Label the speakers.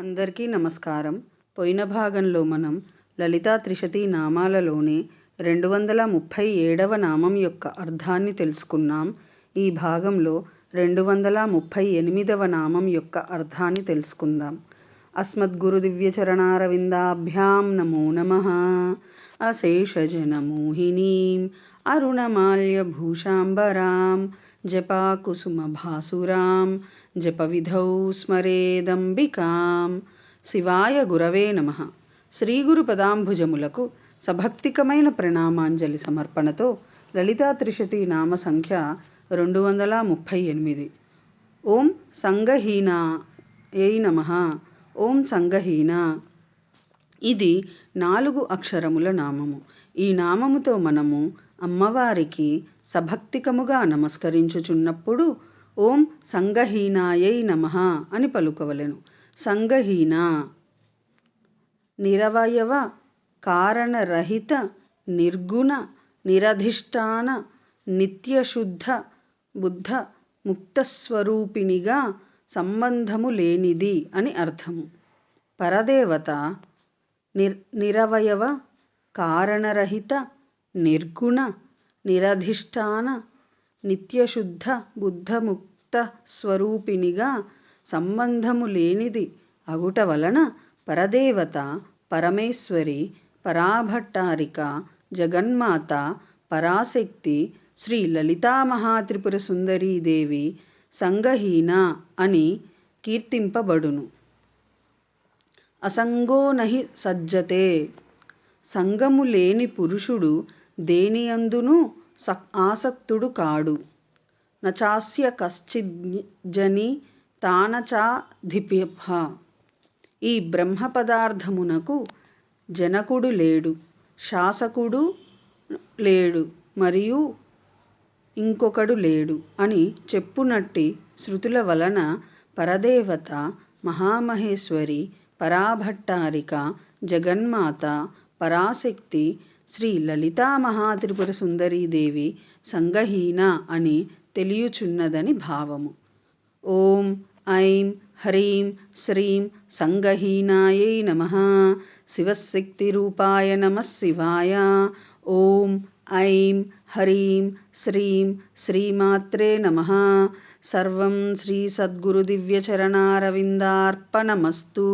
Speaker 1: అందరికీ నమస్కారం. పోయిన భాగంలో మనం లలితా త్రిశతి నామాలలోని 237వ నామం యొక్క అర్థాన్ని తెలుసుకున్నాం. ఈ భాగంలో 238వ నామం యొక్క అర్థాన్ని తెలుసుకుందాం. అస్మద్గురు దివ్యచరణారవిందాభ్యాం నమో నమః. అశేషజనమోహినీం అరుణమాల్యభూషాంబరాం జపాకుసుమభాసురాం జపవిధౌ స్మరేదంబికాం. శివాయ గురవే నమః. శ్రీగురు పదాంభుజములకు సభక్తికమైన ప్రణామాంజలి సమర్పణతో లలితా త్రిశతి నామ సంఖ్య 238. ఓం సంగహీనాయై నమః. ఓం సంగహీన. ఇది 4 అక్షరముల నామము. ఈ నామముతో మనము అమ్మవారికి సభక్తికముగా నమస్కరించుచున్నప్పుడు ఓం సంగహీనాయై నమః అని పలుకవలెను. సంగహీన నిరవయవ కారణరహిత నిర్గుణ నిరధిష్టాన నిత్యశుద్ధ బుద్ధ ముక్తస్వరూపిణిగా సంబంధము లేనిది అని అర్థము. పరదేవత నిరవయవ కారణరహిత నిర్గుణ నిరధిష్టాన నిత్యశుద్ధ బుద్ధముక్త స్వరూపిణిగా సంబంధము లేనిది అగుట వలన పరదేవత పరమేశ్వరి పరాభట్టారిక జగన్మాత పరాశక్తి శ్రీ లలితా మహాత్రిపుర సుందరీదేవి సంగహీన అని కీర్తింపబడును. అసంగో నహి సజ్జతే. సంగము లేని పురుషుడు దేనియందునూ ఆసక్తుడు కాడు. నచాస్య కశ్చిజ్జని తానచాధిపః. ఈ బ్రహ్మ పదార్థమునకు జనకుడు లేడు, శాసకుడు లేడు, మరియు ఇంకొకడు లేడు అని చెప్పునట్టి శృతుల వలన పరదేవత మహామహేశ్వరి పరాభట్టారిక జగన్మాత పరాశక్తి శ్రీ లలితా మహాత్రిపుర సుందరీదేవి సంగహీన అని తెలియుచున్నదని భావము. ఓం ఐం హ్రీం శ్రీం సంగహీనాయై నమః. శివశక్తి రూపాయ నమః శివాయ. ఓం ఐం హ్రీం శ్రీం శ్రీమాత్రే నమః. సర్వం శ్రీ సద్గురు దివ్యచరణారవిందార్పణమస్తు.